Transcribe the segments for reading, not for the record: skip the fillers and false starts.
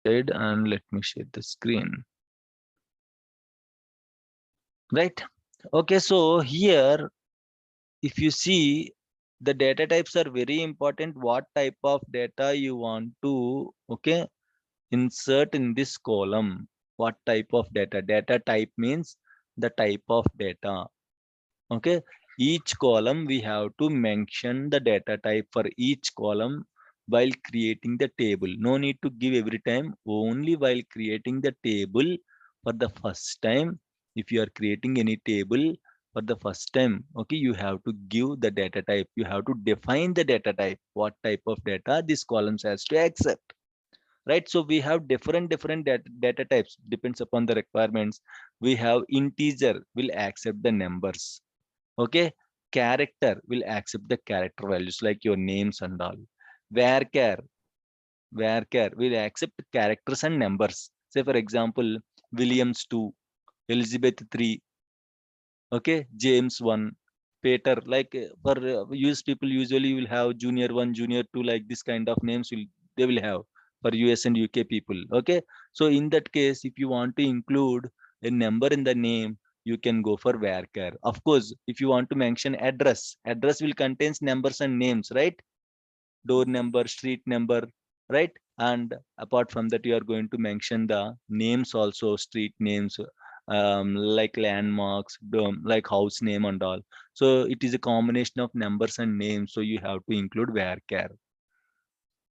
side and let me share the screen. Right. Okay, so here if you see, the data types are very important. What type of data you want to, okay, insert in this column? What type of data? Data type means the type of data. Okay, each column we have to mention the data type for each column while creating the table. No need to give every time, only while creating the table for the first time. If you are creating any table for the first time, okay, you have to give the data type. You have to define the data type, what type of data this columns has to accept. Right, so we have different data types, depends upon the requirements. We have integer will accept the numbers. Okay, character will accept the character values like your names and all. Varchar, varchar will accept characters and numbers. Say for example, Williams 2, Elizabeth 3, okay, James 1, Peter. Like for US people usually will have junior 1, junior 2, like this kind of names will they will have for US and UK people. Okay, so in that case, if you want to include a number in the name, you can go for varchar. Of course, if you want to mention address, address will contains numbers and names, right? Door number, street number, right? And apart from that, you are going to mention the names also, street names, like landmarks, like house name and all. So it is a combination of numbers and names. So you have to include varchar.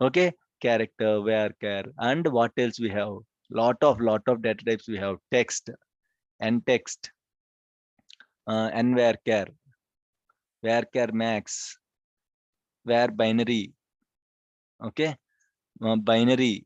Okay, character, varchar, and what else we have? Lot of data types we have. Text and text, and varchar, varchar max, var binary. Okay, binary,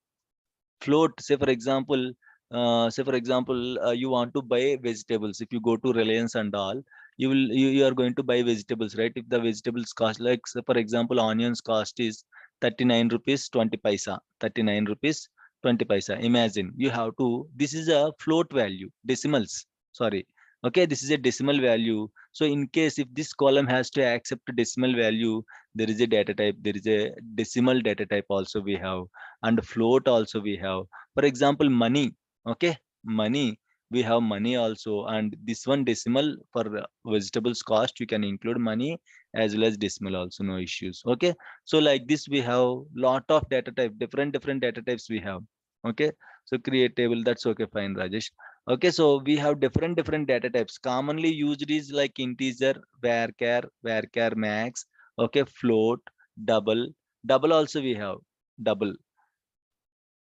float. Say for example, you want to buy vegetables. If you go to Reliance and all, you are going to buy vegetables, right? If the vegetables cost, like say for example, onions cost is 39 rupees 20 paisa, 39 rupees 20 paisa. Imagine you have to, this is a float value, decimals, sorry. Okay, this is a decimal value. So in case if this column has to accept decimal value, there is a data type, there is a decimal data type also we have, and float also we have. For example, money. Okay, money, we have money also, and this one decimal for vegetables cost, you can include money as well as decimal also, no issues. Okay, so like this we have lot of data type, different data types we have. Okay, so create table, that's okay, fine, Rajesh. Okay, so we have different data types. Commonly used is like integer, varchar, varchar max, okay, float, double, double also we have, double.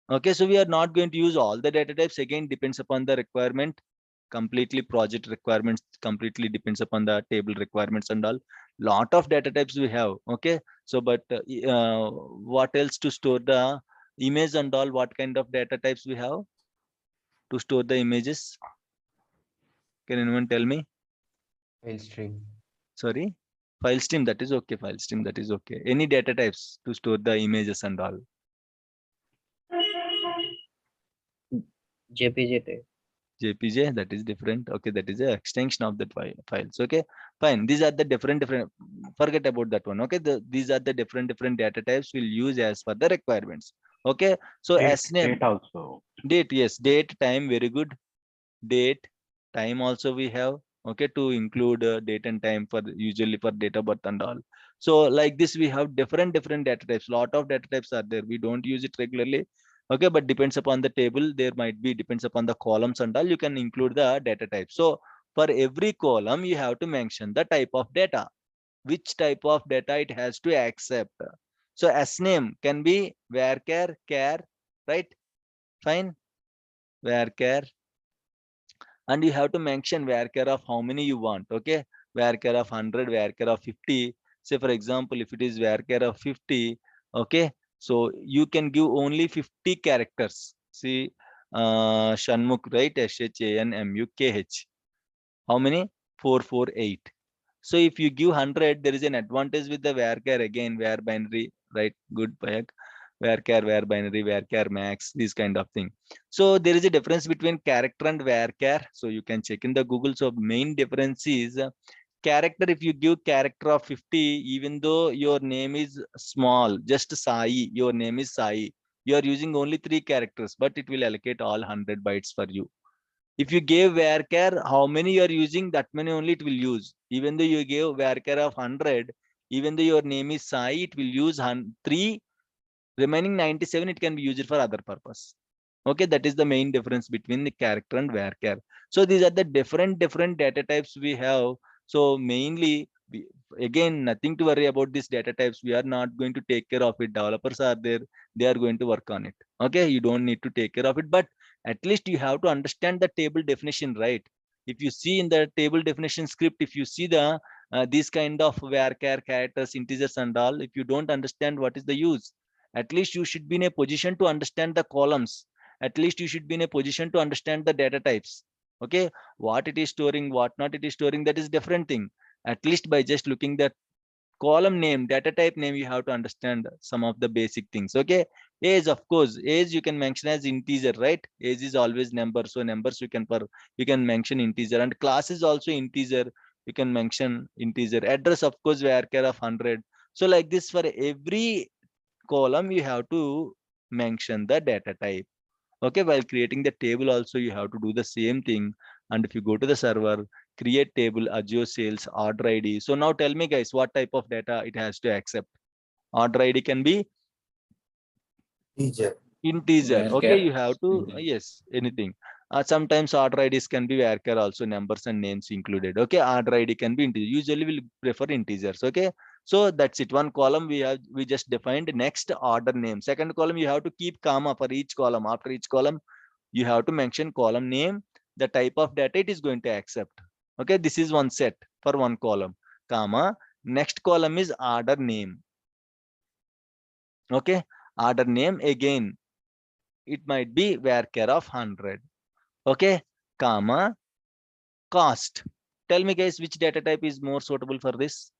Okay, so we are not going to use all the data types. Again, depends upon the requirement. Completely project requirements completely depends upon the table requirements and all. Lot of data types we have. Okay, so but what else to store the image and all? What kind of data types we have to store the images? Can anyone tell me? File stream. Sorry, file stream. That is okay. File stream. That is okay. Any data types to store the images and all? JPG type. JPJ, that is different. Okay, that is a extension of that files. Okay, fine. These are the different. Forget about that one. Okay, these are the different data types we'll use as per the requirements. Okay, so Date, as name, date also. date, yes, date, time, very good. Date, time also we have. Okay, to include date and time for usually for date of birth and all. So like this, we have different data types. Lot of data types are there. We don't use it regularly. Okay, but depends upon the table, there might be, depends upon the columns and all, you can include the data type. So for every column you have to mention the type of data, which type of data it has to accept. So S name can be varchar, char, right? Fine, varchar, and you have to mention varchar of how many you want. Okay, varchar of 100, varchar of 50. Say for example, if it is varchar of 50, okay, so you can give only 50 characters. See, Shanmukh, right? Shanmukh, how many? 448. So if you give 100, there is an advantage with the varchar, again var binary, right? Good, Payak. Varchar, var binary, varchar max, this kind of thing. So there is a difference between character and varchar. So you can check in the Google. So main difference is character. If you give character of 50, even though your name is small, just Sai, your name is Sai, You are using only 3 characters, but it will allocate all 100 bytes for you. If you gave varchar, how many you are using, that many only it will use. Even though you gave varchar of 100, even though your name is Sai, it will use 3, remaining 97, it can be used for other purpose. Okay, that is the main difference between the character and varchar. So these are the different data types we have. So mainly, again, nothing to worry about these data types. We are not going to take care of it. Developers are there, they are going to work on it. Okay, you don't need to take care of it, but at least you have to understand the table definition, right? If you see in the table definition script, if you see the these kind of varchar characters, integers and all, if you don't understand, what is the use? At least you should be in a position to understand the columns. At least you should be in a position to understand the data types. Okay, what it is storing, what not it is storing, that is different thing. At least by just looking the column name, data type name, you have to understand some of the basic things. Okay, age, of course, age you can mention as integer, right? Age is always number, so numbers you can mention integer, and class is also integer, you can mention integer. Address, of course, varchar of 100. So like this, for every column you have to mention the data type. Okay, while creating the table also you have to do the same thing. And if you go to the server, create table, Azure Sales, order ID. So now tell me guys, what type of data it has to accept? Order ID can be Teacher. integer. Okay, you have to Integer. yes, anything. Sometimes order IDs can be varchar also, numbers and names included. Okay, order ID can be integer. Usually we'll prefer integers. Okay, so that's it. One column we just defined. Next, order name. Second column you have to keep comma for each column. After each column you have to mention column name, the type of data it is going to accept. Okay, this is one set for one column, comma. Next column is order name. Okay, order name again, it might be varchar of 100. Okay, comma, cost. Tell me guys, which data type is more suitable for this?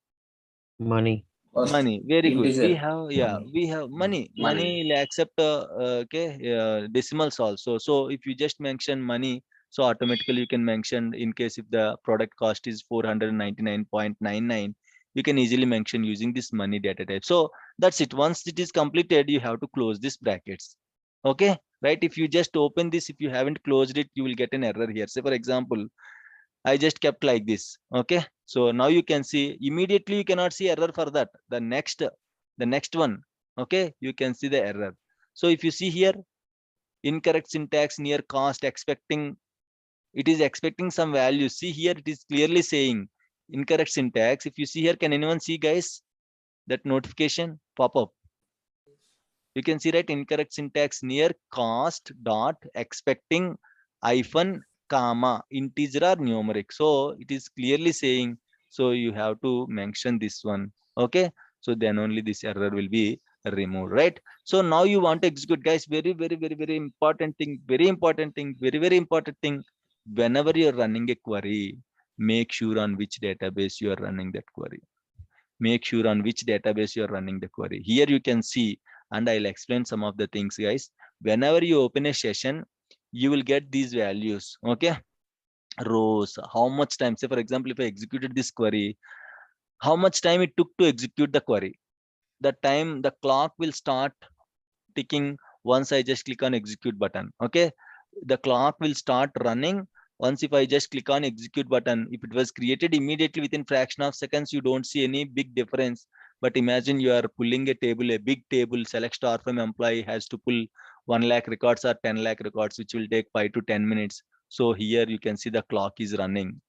Money. Cost. Money, very good. We Integer. have, yeah, Money. we have money. Money Money. will accept okay, decimals also. So if you just mention money, so automatically you can mention, in case if the product cost is 499.99, you can easily mention using this money data type. So that's it. Once it is completed, you have to close these brackets. Okay, right? If you just open this, if you haven't closed it, you will get an error here. Say for example, I just kept like this. Okay, so now you can see immediately, you cannot see error for that. The next one, okay, you can see the error. So if you see here, incorrect syntax near cost, expecting, it is expecting some value. See here, it is clearly saying incorrect syntax. If you see here, can anyone see guys that notification pop up? You can see, right, incorrect syntax near cost dot expecting hyphen comma integer or numeric. So it is clearly saying, so you have to mention this one. Okay, so then only this error will be removed, right? So now you want to execute, guys, very important thing, very important thing. Whenever you're running a query, make sure on which database you are running that query. Make sure on which database you're running the query. Here you can see, and I'll explain some of the things, guys. Whenever you open a session, you will get these values. Okay, rows, how much time, say for example, if I executed this query, how much time it took to execute the query. The time, the clock will start ticking once I just click on execute button. Okay, the clock will start running once if I just click on execute button. If it was created immediately within fraction of seconds, you don't see any big difference. But imagine you are pulling a table, a big table, select star from employee has to pull 1 lakh records or 10 lakh records, which will take 5 to 10 minutes. So here you can see the clock is running.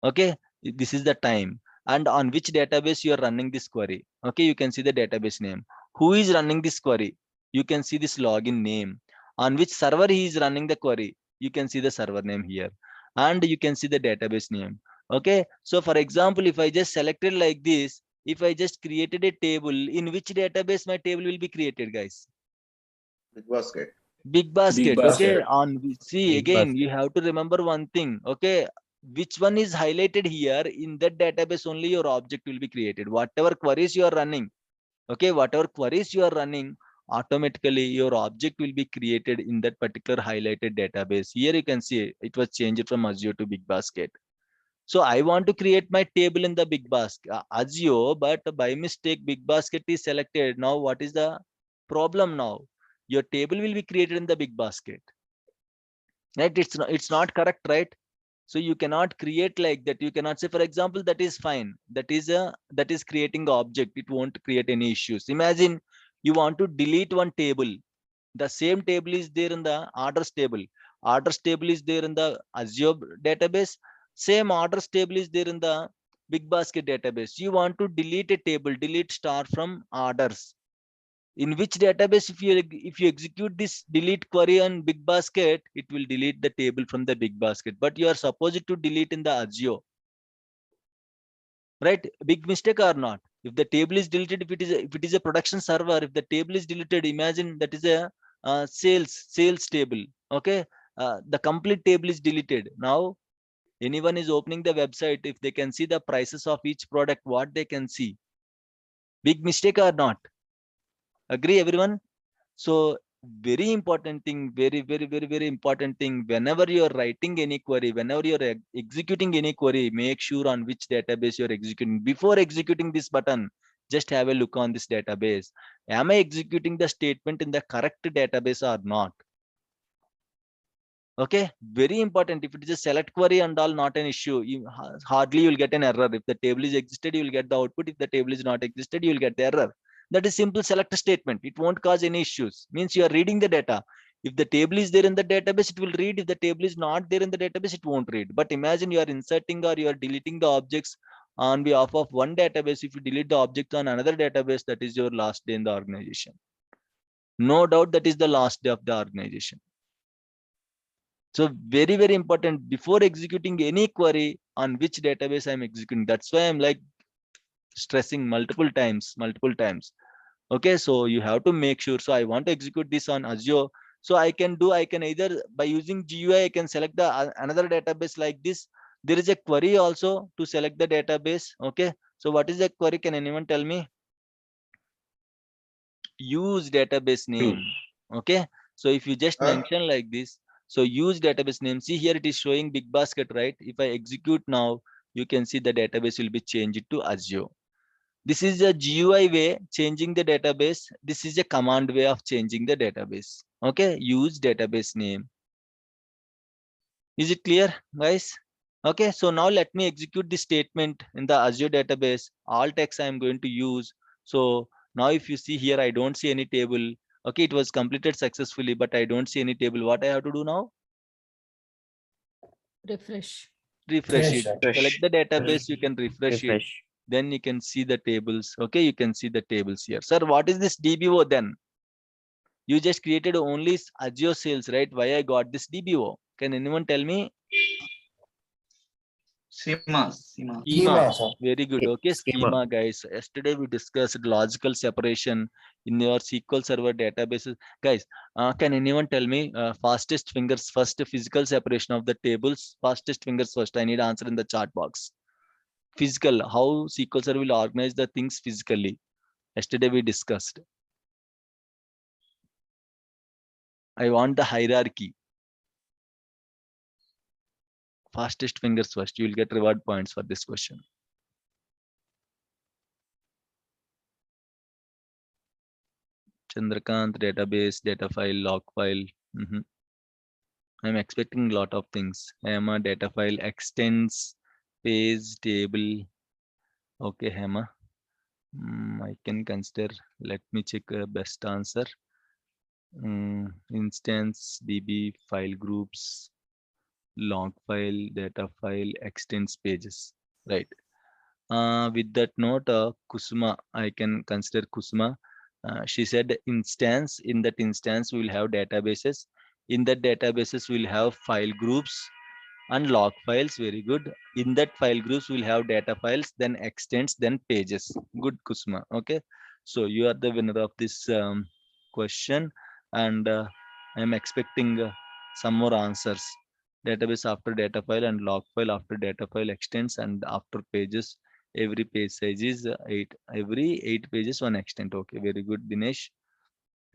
Okay, this is the time. And on which database you are running this query. Okay, you can see the database name. Who is running this query? You can see this login name. On which server he is running the query, you can see the server name here, and you can see the database name. Okay, so for example, if I just selected like this, if I just created a table, in which database my table will be created, guys? Big basket. Big basket. Okay, basket. see, Big again, you basket. have to remember one thing. Okay, which one is highlighted here, in that database only your object will be created. Whatever queries you are running, okay, whatever queries you are running, automatically your object will be created in that particular highlighted database. Here you can see it was changed from Azure to Big Basket. So I want to create my table in the Big Basket Azure, but by mistake Big Basket is selected. Now what is the problem now? your table will be created in the big basket, right? It's not correct, right? So you cannot create like that. You cannot say, for example, that is fine, that is creating the object, it won't create any issues. Imagine you want to delete one table, the same table is there in the orders table is there in the Azure database, same orders table is there in the big basket database. You want to delete a table, delete star from orders. In which database, if you execute this delete query on big basket, it will delete the table from the big basket, but you are supposed to delete in the Azure, right? Big mistake or not? If the table is deleted, if it is a production server, if the table is deleted, imagine that is a sales table, okay? The complete table is deleted. Now anyone is opening the website, if they can see the prices of each product, what they can see? Big mistake or not? Agree everyone? So very important thing, very important thing, whenever you are writing any query, whenever you are executing any query, make sure on which database you are executing. Before executing this button, just have a look on this database. Am I executing the statement in the correct database or not? Okay, very important. If it is a select query and all, not an issue. Hardly you'll get an error. If the table is existed, you will get the output. If the table is not existed, you will get the error. That is simple select statement. It won't cause any issues. Means you are reading the data. If the table is there in the database, it will read. If the table is not there in the database, it won't read. But imagine you are inserting or you are deleting the objects on behalf of one database. If you delete the object on another database, that is your last day in the organization. No doubt that is the last day of the organization. So very important, before executing any query, on which database I'm executing. That's why I'm like stressing multiple times. Okay, so you have to make sure. So I want to execute this on Azure. So I can either by using GUI, I can select the another database like this. There is a query also to select the database. Okay, so what is the query? Can anyone tell me? Use database name. Okay, so if you just mention like this, so use database name. See here, it is showing big basket, right? If I execute now, you can see the database will be changed to Azure. This is a GUI way changing the database. This is a command way of changing the database. Okay, use database name. Is it clear, guys? Okay, so now let me execute this statement in the Azure database. All text I am going to use. So now if you see here, I don't see any table. Okay, it was completed successfully, but I don't see any table. What I have to do now? Refresh. Refresh it. Refresh. Select the database, you can refresh it. Refresh. Then you can see the tables. Okay, you can see the tables here. Sir, what is this DBO then? You just created only Azure sales, right? Why I got this DBO? Can anyone tell me? Schema. Schema. sir. Very good. Okay, Schema. schema, guys. Yesterday we discussed logical separation in your SQL Server databases. Guys, can anyone tell me fastest fingers first, physical separation of the tables? Fastest fingers first. I need answer in the chat box. Physical, how SQL Server will organize the things physically. Yesterday we discussed. I want the hierarchy. Fastest fingers first. You will get reward points for this question. Chandrakant, database, data file, log file. I'm expecting a lot of things. Hema, data file, extends, page, table. Okay, Hema. I can consider. Let me check best answer. Instance, DB, file groups, log file, data file, extends pages. Right. With that note, Kusuma, I can consider Kusuma. She said instance. In that instance, we will have databases. In that databases, we'll have file groups and log files. Very good. In that file groups, we'll have data files, then extents, then pages. Good, Kusuma. Okay. So you are the winner of this question, and I'm expecting some more answers. Database after data file and log file after data file extents and after pages. Every page size is 8. Every 8 pages one extent. Okay, very good, Dinesh.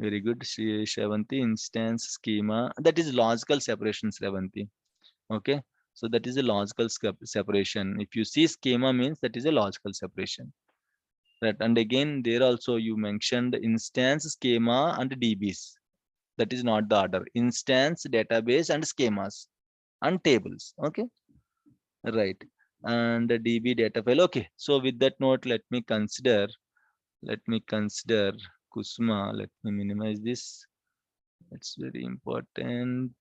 Very good. Shravanti, instance, schema. That is logical separation, Shravanti. Okay, so that is a logical separation. If you see schema means that is a logical separation. Right, and again there also you mentioned instance, schema, and DBs. That is not the order. Instance, database, and schemas and tables. Okay, right. And the DB data file. Okay, so with that note, let me consider Kusma. Let me minimize this. It's very important.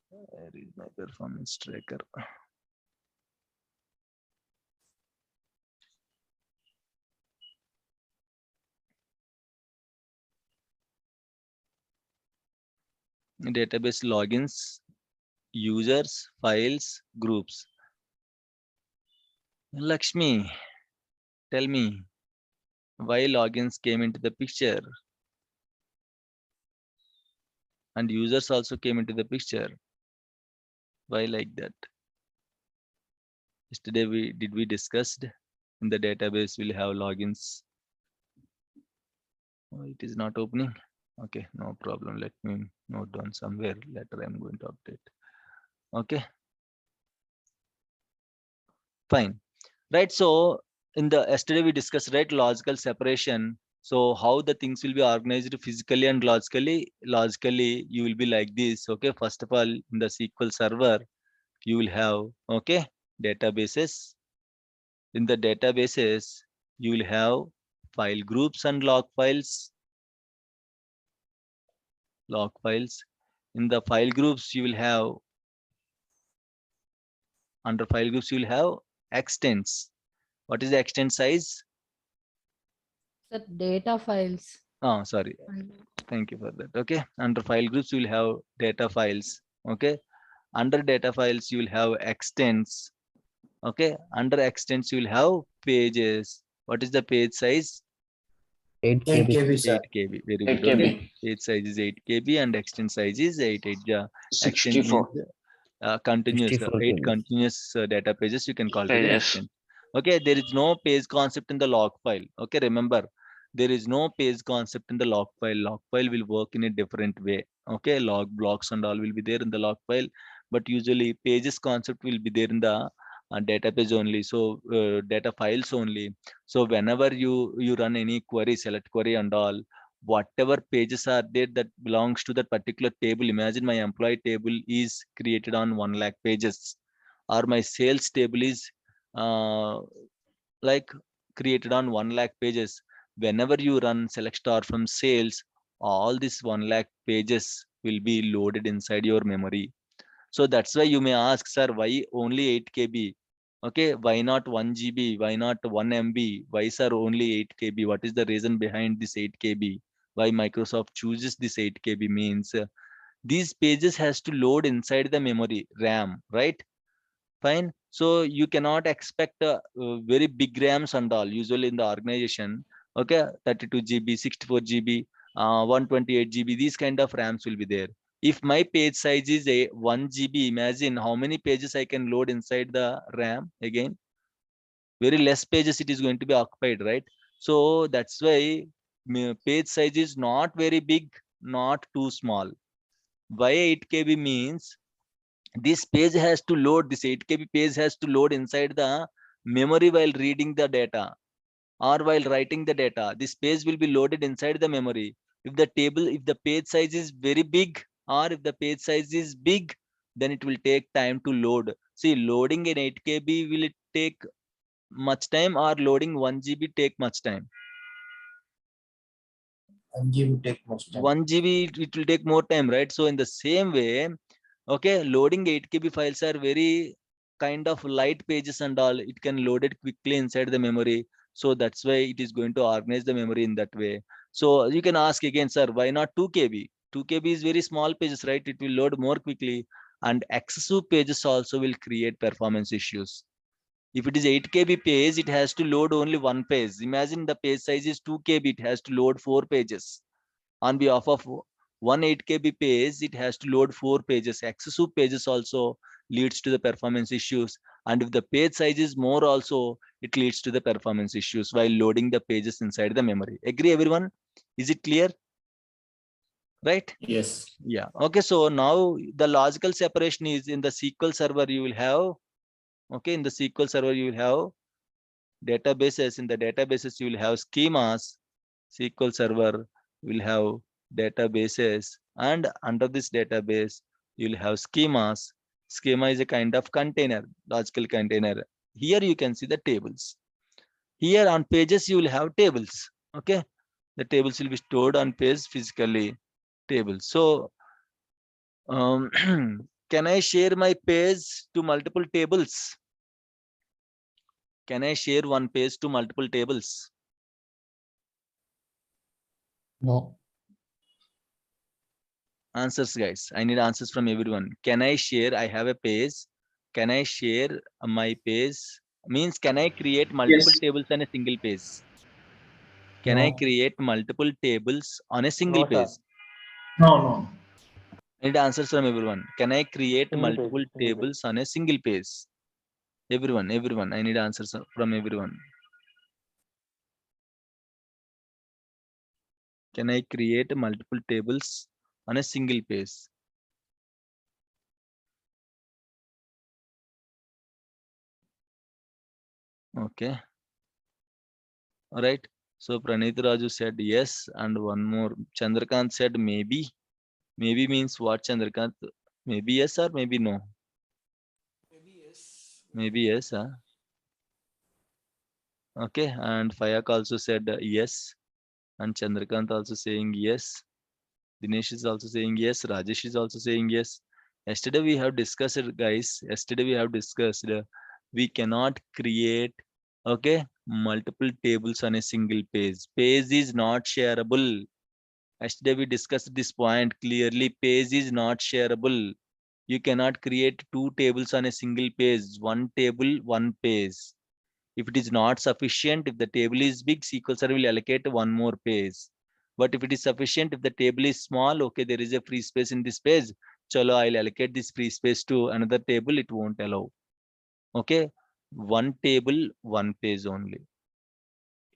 Where is my performance tracker? Database logins, users, files, groups. Lakshmi, tell me why logins came into the picture and users also came into the picture. Why like that? Yesterday we discussed in the database we'll have logins. Oh, it is not opening. Okay, no problem. Let me note down somewhere. Later I'm going to update. Okay, fine. Right. So in the yesterday we discussed, right, logical separation. So how the things will be organized physically and logically. Logically, you will be like this. Okay, first of all, in the SQL server, you will have, okay, databases. In the databases, you will have file groups and log files. Log files. In the file groups, you will have, under file groups, you will have extents. What is the extent size? The data files. Oh, sorry. Thank you for that. Okay. Under file groups, you will have data files. Okay. Under data files, you will have extents. Okay. Under extents, you will have pages. What is the page size? 8 8 KB. KB, sir. 8 KB. Very 8 good. Okay. KB. Page size is 8 KB and extent size is 8. Extent 64 means continuous. 64 8 KB. continuous data pages. You can call it as an pages. extent. Okay. There is no page concept in the log file. Okay. Remember, there is no page concept in the log file. Log file will work in a different way. Okay. Log blocks and all will be there in the log file, but usually pages concept will be there in the database only. So data files only. So whenever you run any query, select query and all, whatever pages are there that belongs to that particular table. Imagine my employee table is created on 1 lakh pages, or my sales table is uh, like created on 1 lakh pages. Whenever you run select star from sales, all this 1 lakh pages will be loaded inside your memory. So that's why you may ask, sir, why only 8 KB? Okay, why not 1 GB? Why not 1 MB? Why, sir, only 8 KB? What is the reason behind this 8 KB? Why Microsoft chooses this 8 KB means these pages has to load inside the memory RAM, right? Fine. So you cannot expect very big RAMs and all. Usually in the organization, okay, 32 GB, 64 GB, 128 GB, these kind of RAMs will be there. If my page size is a 1 GB, imagine how many pages I can load inside the RAM again. Very less pages it is going to be occupied, right? So that's why page size is not very big, not too small. Why 8 KB means this page has to load, this 8 KB page has to load inside the memory while reading the data or while writing the data. This page will be loaded inside the memory. If the page size is very big or if the page size is big, then it will take time to load. See, loading an 8 KB, will it take much time or loading 1 GB take much time? 1 GB take most time. 1 GB, it will take more time, right? So in the same way, okay, loading 8 KB files are very kind of light pages and all. It can load it quickly inside the memory. So that's why it is going to organize the memory in that way. So you can ask again, sir, why not 2 KB? 2 KB is very small pages, right? It will load more quickly, and excessive pages also will create performance issues. If it is 8 KB page, it has to load only one page. Imagine the page size is 2 KB, it has to load 4 pages. On behalf of one 8 KB page, it has to load 4 pages. Excessive pages also leads to the performance issues. And if the page size is more also, it leads to the performance issues while loading the pages inside the memory. Agree, everyone? Is it clear? Right? Yes. Yeah. Okay. So now the logical separation is in the SQL server you will have, okay, in the SQL server you will have databases. In the databases you will have schemas. SQL server will have databases, and under this database, you'll have schemas. Schema is a kind of container, logical container. Here you can see the tables. Here on pages, you will have tables. Okay. The tables will be stored on page physically. Tables. So, can I share my page to multiple tables? Can I share one page to multiple tables? No. Answers, guys. I need answers from everyone. Can I share? I have a page. Can I share my page? Means, can I create multiple Yes. tables on a single page? Can I No. create multiple tables on a single No, page? sir. No, no. I need answers from everyone. Can I create Single page, multiple single page. tables on a single page? Everyone. I need answers from everyone. Can I create multiple tables on a single page? Okay. All right. So Pranit Raju said yes, and one more. Chandrakant said maybe. Maybe means what, Chandrakant? Maybe yes or maybe no? Maybe yes, huh? Okay. And Fayak also said yes. And Chandrakant also saying yes. Dinesh is also saying yes. Rajesh is also saying yes. Yesterday we have discussed it, guys. Yesterday we have discussed we cannot create, okay, multiple tables on a single page. Page is not shareable. Yesterday we discussed this point clearly. Page is not shareable. You cannot create two tables on a single page. One table, one page. If it is not sufficient, if the table is big, SQL Server will allocate one more page. But if it is sufficient, if the table is small, okay, there is a free space in this page. Chalo, I'll allocate this free space to another table. It won't allow. Okay, one table, one page only.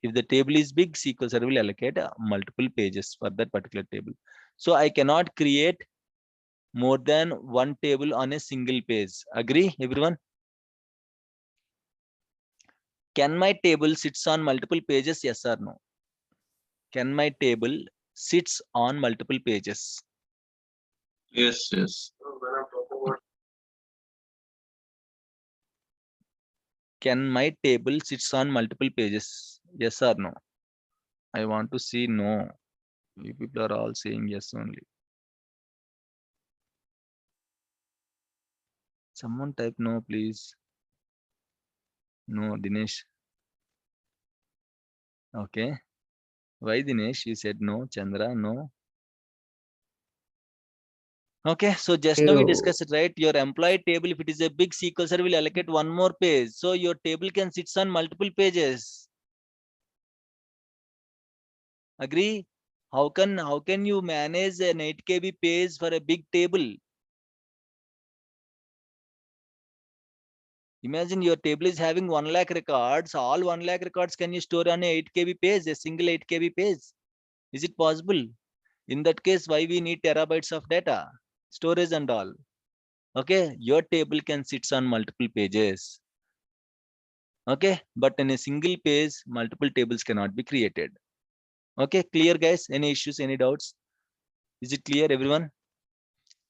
If the table is big, SQL Server will allocate multiple pages for that particular table. So I cannot create more than one table on a single page. Agree, everyone? Can my table sits on multiple pages? Yes or no? Can my table sits on multiple pages? Yes, yes. Can my table sits on multiple pages? Yes or no? I want to see no. You people are all saying yes only. Someone type no, please. No, Dinesh. Okay. Why, Dinesh? You said no. Chandra, no. Okay, so just now we discussed it, right? Your employee table, if it is a big SQL server, will allocate one more page. So your table can sit on multiple pages. Agree? How can you manage an 8 KB page for a big table? Imagine your table is having 1 lakh records. All 1 lakh records can you store on a 8 KB page, a single 8 KB page? Is it possible? In that case, why we need terabytes of data, storage and all? Okay, your table can sit on multiple pages. Okay, but in a single page, multiple tables cannot be created. Okay, clear, guys? Any issues, any doubts? Is it clear, everyone?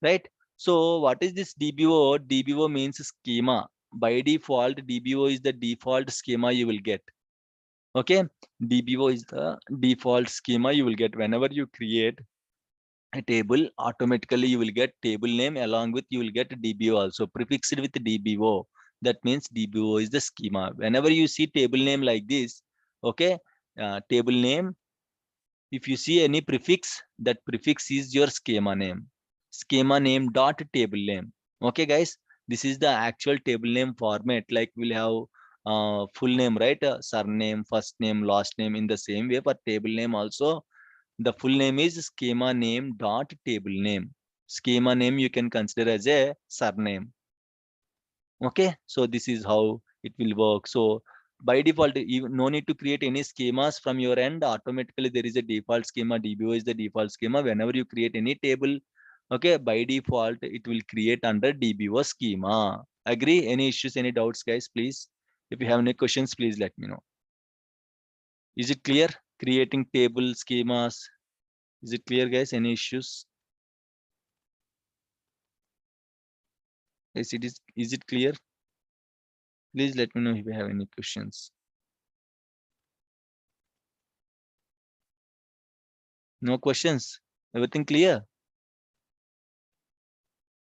Right? So what is this DBO? DBO means schema. By default, DBO is the default schema you will get. Okay, DBO is the default schema you will get whenever you create a table. Automatically you will get table name, along with you will get DBO also prefixed with DBO. That means DBO is the schema. Whenever you see table name like this, okay, table name, if you see any prefix, that prefix is your schema name. Schema name dot table name. Okay, guys, this is the actual table name format. Like we'll have full name, right? Surname, first name, last name. In the same way for table name also, the full name is schema name dot table name. Schema name you can consider as a surname. Okay, so this is how it will work. So by default, you no need to create any schemas from your end. Automatically there is a default schema. DBO is the default schema. Whenever you create any table, okay, by default it will create under DBO schema. Agree? Any issues, any doubts, guys? Please, if you have any questions, please let me know. Is it clear? Creating table schemas. Is it clear, guys? Any issues? Yes, is it clear? Please let me know if you have any questions. No questions? Everything clear?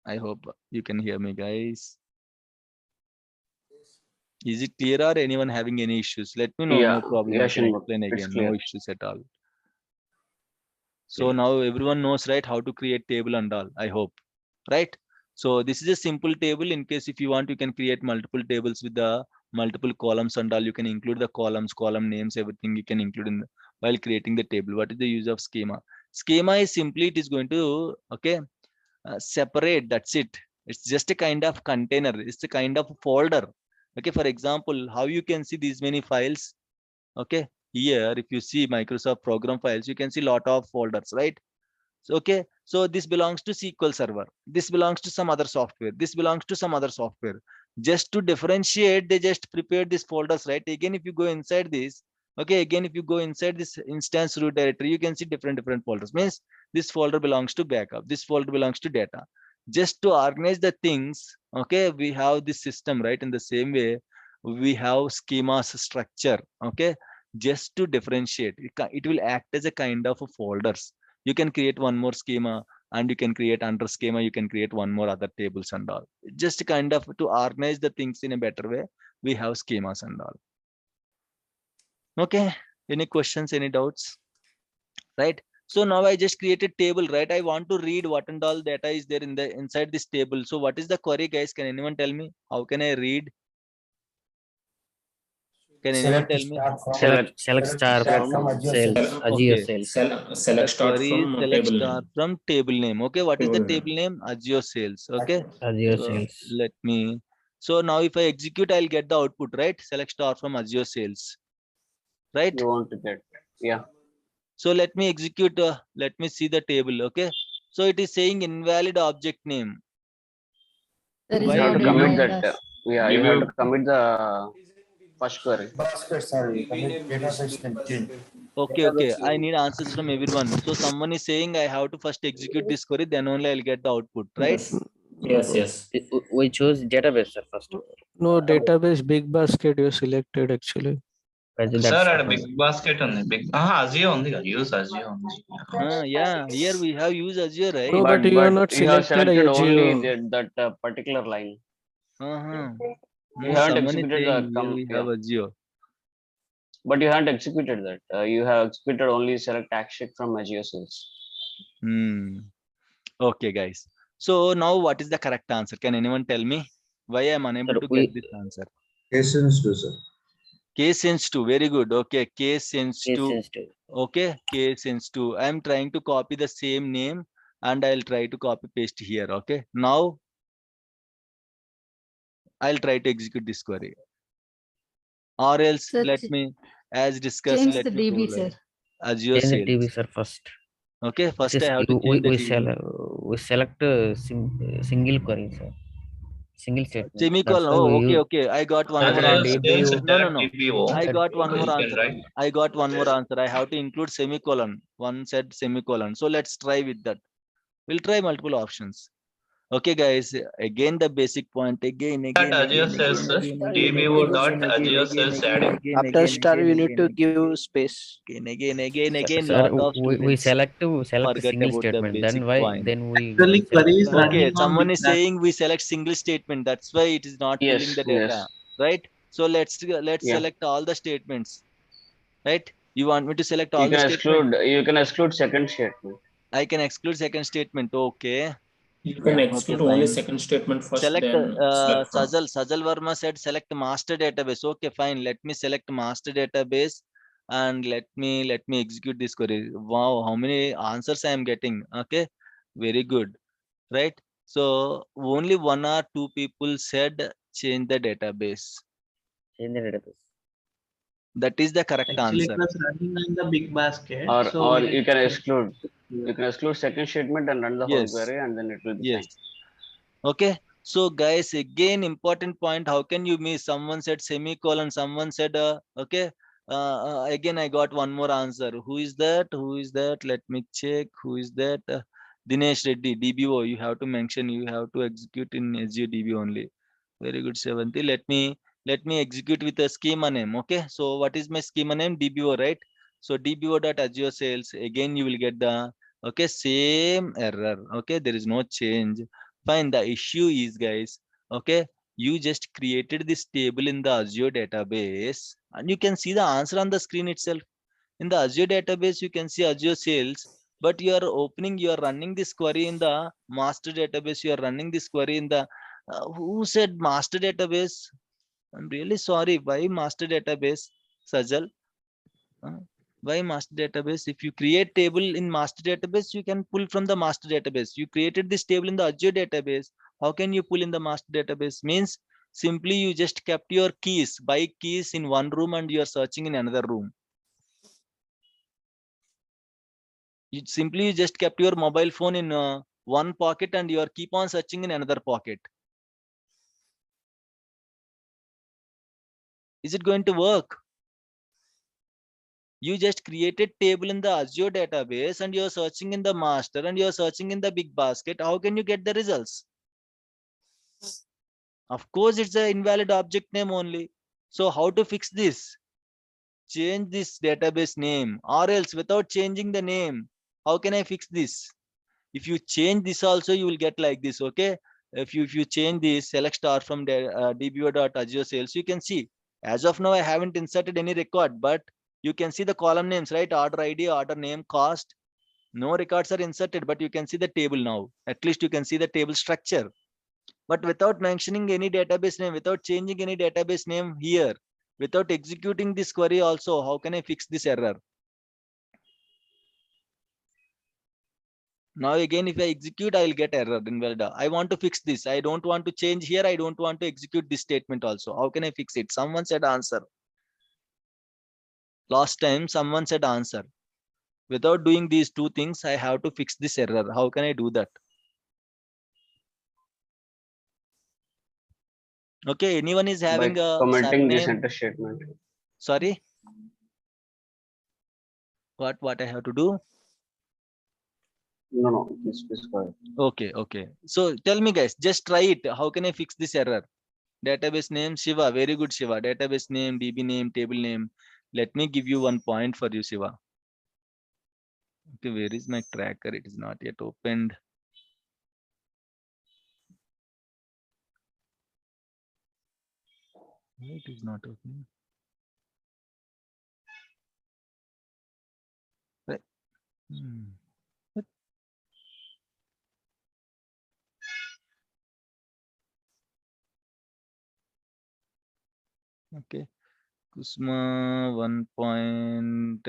I hope you can hear me, guys. Is it clear or anyone having any issues? Let me know. Yeah, No problem. yeah, I can Shanmugh, explain it's again. clear. No issues at all. So now everyone knows, right, how to create table and all, I hope, right? So this is a simple table. In case if you want, you can create multiple tables with the multiple columns and all. You can include the columns, column names, everything you can include in while creating the table. What is the use of schema? Schema is simply, it is going to, okay, separate, that's it. It's just a kind of container. It's a kind of folder. Okay, for example, how you can see these many files. Okay, here if you see Microsoft program files, you can see lot of folders, right? So, okay, so this belongs to SQL Server, this belongs to some other software, this belongs to some other software. Just to differentiate, they just prepared these folders, right? Again, if you go inside this, okay, again if you go inside this instance root directory, you can see different folders. Means this folder belongs to backup, this folder belongs to data. Just to organize the things, okay, we have this system, right? In the same way, we have schemas structure, okay, just to differentiate. It will act as a kind of a folders. You can create one more schema, and you can create under schema, you can create one more other tables and all. Just kind of to organize the things in a better way, we have schemas and all. Okay, any questions, any doubts? Right, so now I just created table, right? I want to read what and all data is there in the inside this table. So what is the query, guys? Can anyone tell me how can I read? Can anyone tell me? Select star from sales, Azure Okay, sales. Select the start query is from select table star name. from table name. Okay, what is the Table name. table name? Azure sales. Okay, Azure so sales. let me, so now if I execute, I'll get the output, right? Select star from Azure sales, right? You want to get, yeah. So let me execute, let me see the table. Okay, so it is saying invalid object name. There is Why You have no to it is commit data in that. this. Yeah, you have to commit the first query. okay, I need answers from everyone. So someone is saying I have to first execute this query, then only I'll get the output, right? Yes. We choose database, sir, first. No, database big basket you selected actually. That's Sir, at a fine. big basket on the big. Azure on the use Azure on the. Yeah, here we have used Azure, right? No, but you are not you have selected selected only Azure. that particular line. Uh-huh. You No, haven't someone is executed saying the here we have Azure. but you haven't executed that. You have executed only select action from Azure sales. Okay, guys. So now what is the correct answer? Can anyone tell me why I'm unable Sir, to get this answer? Case sensitive, sir. Case sensitive. Very good. Okay, case sensitive. sensitive. Okay, case sensitive. I'm trying to copy the same name and I'll try to copy paste here. Okay, now I'll try to execute this query. Or else Sir, let me, as discussed, change let the me DB, provide sir. Azure Change the DB, sales. sir, first. Okay, first I have to we change the we, DB. we select single query, sir. Single statement. That's Semicolon. why Oh, we okay, use. okay. I got one more Azure answer. sales No, select DBO. I got one more You can answer. write. I got one more answer. I have to include semicolon. One said semicolon. So let's try with that. We'll try multiple options. Okay, guys. Again, the basic point. Again. Azure sales DBO dot Azure sales adding. After star you need to give space. Again. Sir, Lot of we students select forget single about the statement. basic Then why? point. Then we Actually, query is select, Okay, running on someone big is saying we select single statement. That's why it is not filling Yes, the yes. data, right? So let's Yeah. select all the statements, right? You want me to select You all the can statements? exclude second statement. I can exclude second statement. Okay. You can Okay, exclude only fine. second statement first, Select then select from. Sajal Verma said select master database. Okay, fine. Let me select master database and let me execute this query. Wow, how many answers I am getting? Okay, very good. Right? So only one or two people said change the database. change the database. That is the correct Actually, answer. it was running in the big basket. So Or we you can had- exclude. You can exclude second statement and run the whole Yes. query, and then it will be Yes. fine. Okay. So guys, again, important point. How can you miss? Someone said semicolon. Someone said okay. Again, I got one more answer. Who is that? Who is that? Let me check. Who is that? Dinesh Reddy, DBO. You have to mention. You have to execute in Azure DB only. Very good, Sevanti. Let me execute with a schema name. Okay. So what is my schema name? DBO, right? So DBO.Azure Sales. Again, you will get the same error. Okay, there is no change. Fine. The issue is, guys. Okay, you just created this table in the Azure database, and you can see the answer on the screen itself. In the Azure database, you can see Azure Sales, but you are running this query in the master database. You are running this query in the who said master database? I'm really sorry. Why master database, Sajal? Why master database? If you create table in master database, you can pull from the master database. You created this table in the Azure database. How can you pull in the master database? Means simply you just kept your keys, by keys in one room, and you are searching in another room. You just kept your mobile phone in one pocket, and you are keep on searching in another pocket. Is it going to work? You just created table in the Azure database, and you're searching in the master, and you're searching in the big basket. How can you get the results? Of course, it's an invalid object name only. So how to fix this? Change this database name, or else without changing the name, how can I fix this? If you change this also, you will get like this. Okay, if you change this, select star from dbo.azure sales, you can see as of now I haven't inserted any record, but you can see the column names, right? Order ID, order name, cost. No records are inserted, but you can see the table now. At least you can see the table structure. But without mentioning any database name, without changing any database name here, without executing this query also, how can I fix this error? Now again, if I execute, I will get error invalid. I want to fix this. I don't want to change here. I don't want to execute this statement also. How can I fix it? Someone said answer. Last time someone said answer. Without doing these two things, I have to fix this error. How can I do that? Okay, anyone is having By a commenting this surname? enter statement. Sorry, what I have to do? No, please go ahead. Okay. So tell me, guys, just try it. How can I fix this error? Database name Shiva. Very good, Shiva. Database name, DB name, table name. Let me give you 1 point for you, Shiva. Okay, where is my tracker? It is not yet opened. Why it is not opening? Right. What? Okay, Kusma 1 point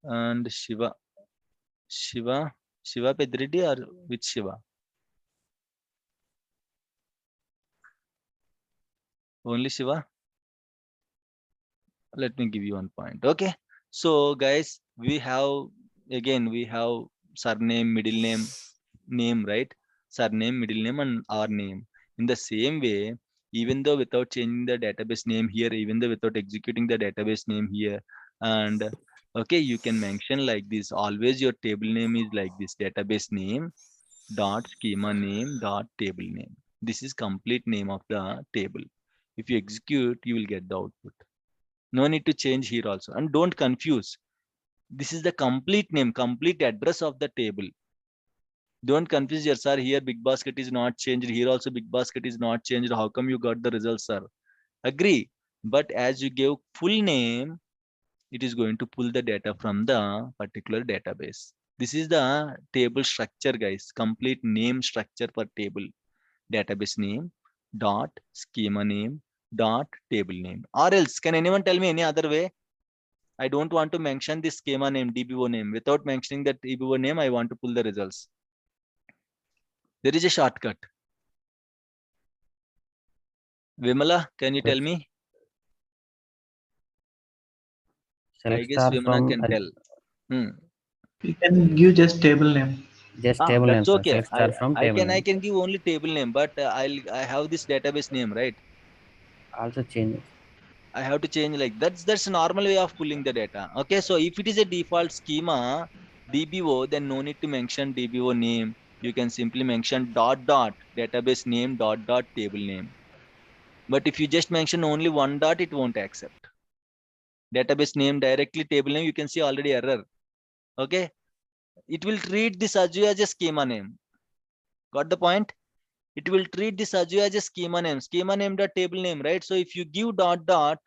and Shiva Pedridi or which Shiva? Only Shiva. Let me give you 1 point. Okay, so guys, we have surname, middle name, right? Surname, middle name, and our name. In the same way, even though without changing the database name here, even though without executing the database name here, and okay, you can mention like this. Always your table name is like this: database name dot schema name dot table name. This is complete name of the table. If you execute, you will get the output. No need to change here also, and don't confuse. This is the complete name, complete address of the table. Don't confuse your sir. Here big basket is not changed. Here also big basket is not changed. How come you got the results, sir? Agree. But as you gave full name, it is going to pull the data from the particular database. This is the table structure, guys. Complete name structure for table. Database name dot schema name dot table name. Or else, can anyone tell me any other way? I don't want to mention this schema name, DBO name. Without mentioning that DBO name, I want to pull the results. There is a shortcut. Vimala, can you tell Yes. me? Select I guess star Vimala from can tell. You can give just table name. just table name, That's sir. okay. Select star from I table can name. give only table name, but I have this database name, right? Also change it. I have to change like that's a normal way of pulling the data. Okay, so if it is a default schema DBO, then no need to mention DBO name. You can simply mention dot dot database name dot dot table name. But if you just mention only one dot, it won't accept. Database name directly table name, you can see already error. Okay, it will treat this Azure as a schema name. Got the point? It will treat this Azure as a schema name dot table name, right? So if you give dot dot,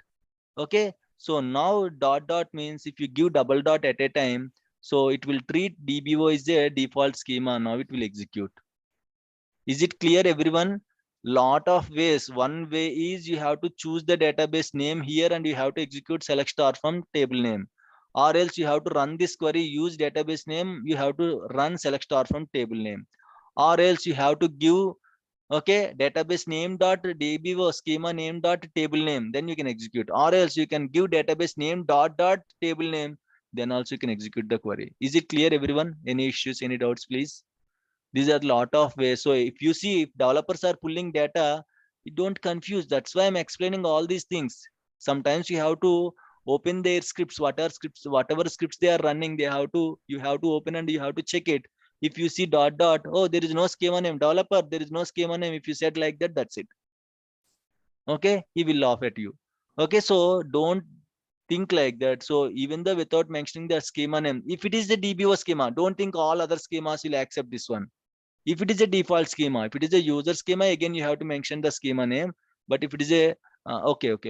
okay, so now dot dot means if you give double dot at a time, so it will treat DBO as a default schema. Now it will execute. Is it clear, everyone? Lot of ways. One way is you have to choose the database name here and you have to execute select star from table name, or else you have to run this query, use database name, you have to run select star from table name, or else you have to give, okay, database name dot DBO schema name dot table name, then you can execute, or else you can give database name dot dot table name, then also you can execute the query. Is it clear, everyone? Any issues, any doubts, please? These are a lot of ways. So if you see, if developers are pulling data, you don't confuse. That's why I'm explaining all these things. Sometimes you have to open their scripts, whatever scripts they are running, you have to open and you have to check it. If you see dot dot, oh, there is no schema name, developer, there is no schema name. If you said like that, that's it. Okay, he will laugh at you. Okay, so don't think like that. So even though without mentioning the schema name, if it is the DBO schema, don't think all other schemas will accept this one. If it is a default schema, if it is a user schema, again you have to mention the schema name. But if it is a okay,